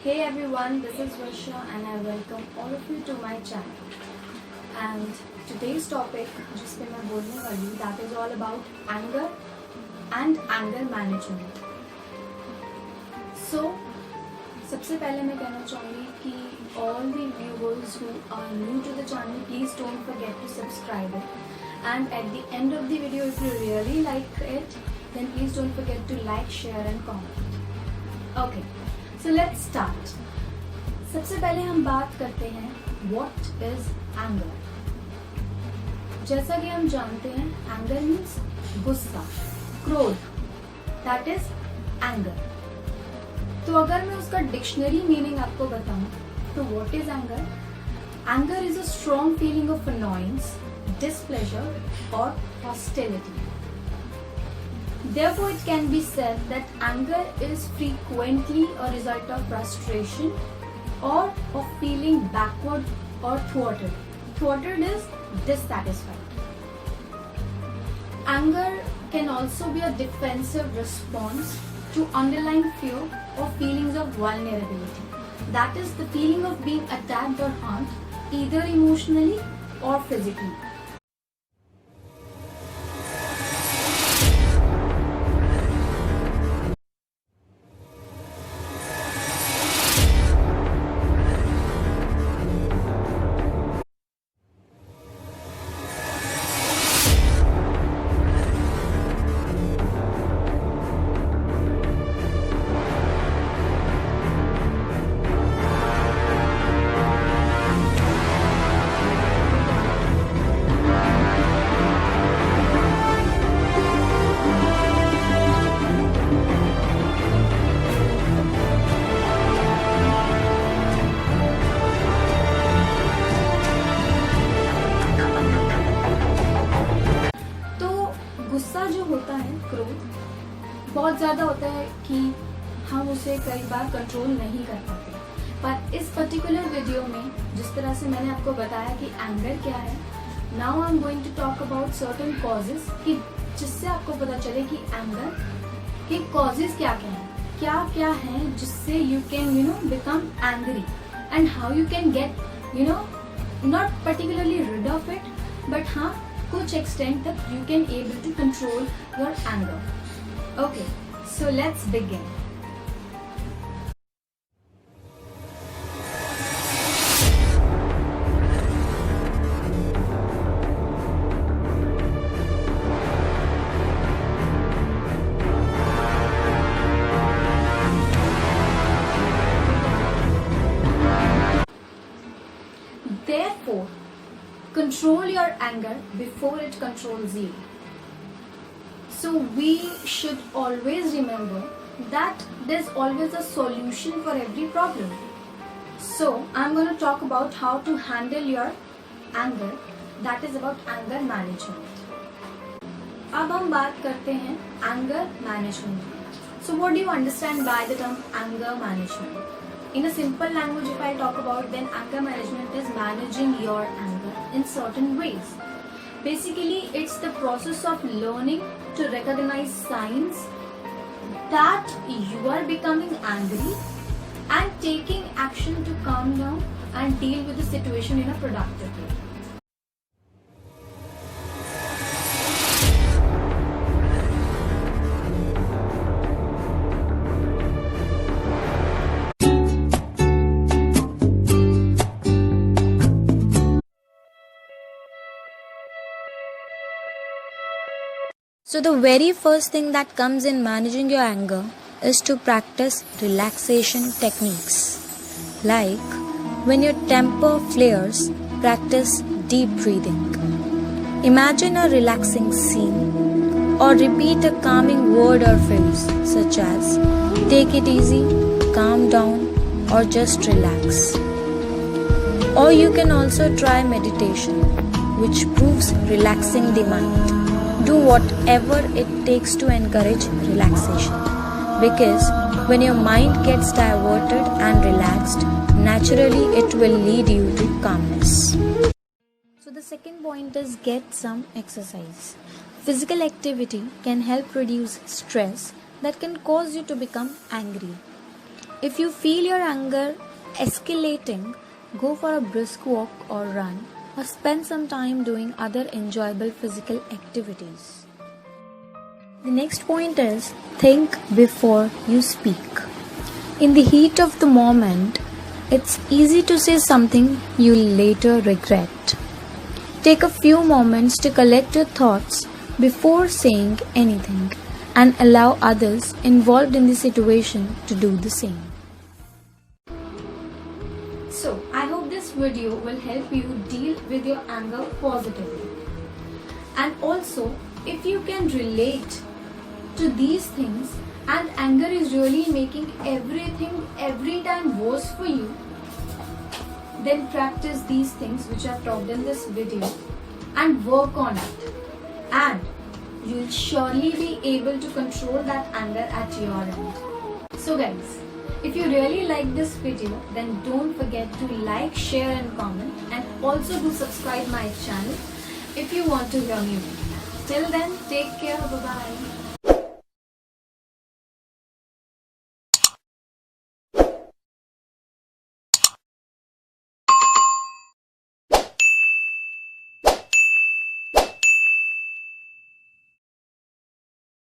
Hey everyone, this is Varsha and I welcome all of you to my channel. And today's topic जिस पे मैं बोलने वाली हूँ that is all about anger and anger management. So सबसे पहले मैं कहना चाहूँगी कि all the viewers who are new to the channel, please don't forget to subscribe it. And at the end of the video, if you really like it, then please don't forget to like, share and comment. Okay. So let's start. सबसे पहले हम बात करते हैं What is anger? जैसा कि हम जानते हैं anger means गुस्सा, क्रोध, that is anger. तो अगर मैं उसका डिक्शनरी मीनिंग आपको बताऊं तो what is anger? Anger is a strong feeling of annoyance, displeasure or hostility. Therefore, it can be said that anger is frequently a result of frustration or of feeling backward or thwarted. Thwarted is dissatisfied. Anger can also be a defensive response to underlying fear or feelings of vulnerability. That is the feeling of being attacked or harmed either emotionally or physically. गुस्सा जो होता है, क्रोध बहुत ज़्यादा होता है कि हम उसे कई बार कंट्रोल नहीं कर पाते. पर इस पर्टिकुलर वीडियो में जिस तरह से मैंने आपको बताया कि एंगर क्या है, now I am going to talk about certain causes कि जिससे आपको पता चले कि एंगर के कॉजेज क्या क्या हैं जिससे you can become angry and how you can get not particularly rid of it, but हाँ कुछ एक्सटेंट तक you can able to control your anger. Okay, so let's begin. Therefore, control your anger before it controls you. So we should always remember that there's always a solution for every problem. So I'm going to talk about how to handle your anger. That is about anger management. अब हम बात करते हैं anger management. So what do you understand by the term anger management? In a simple language, if I talk about, then anger management is managing your anger in certain ways. Basically, it's the process of learning to recognize signs that you are becoming angry and taking action to calm down and deal with the situation in a productive way. So the very first thing that comes in managing your anger is to practice relaxation techniques. Like when your temper flares, practice deep breathing. Imagine a relaxing scene or repeat a calming word or phrase such as take it easy, calm down or just relax. Or you can also try meditation, which proves relaxing the mind. Do whatever it takes to encourage relaxation, because when your mind gets diverted and relaxed, naturally it will lead you to calmness. So the second point is get some exercise. Physical activity can help reduce stress that can cause you to become angry. If you feel your anger escalating, go for a brisk walk or run, or spend some time doing other enjoyable physical activities. The next point is think before you speak. In the heat of the moment, it's easy to say something you'll later regret. Take a few moments to collect your thoughts before saying anything and allow others involved in the situation to do the same. So, I hope this video will help you deal with your anger positively. And also, if you can relate to these things and anger is really making everything every time worse for you, then practice these things which I've talked in this video and work on it. And you'll surely be able to control that anger at your end. So guys, if you really like this video, then don't forget to like, share and comment, and also do subscribe my channel if you want to hear me more. Till then, take care, bye bye.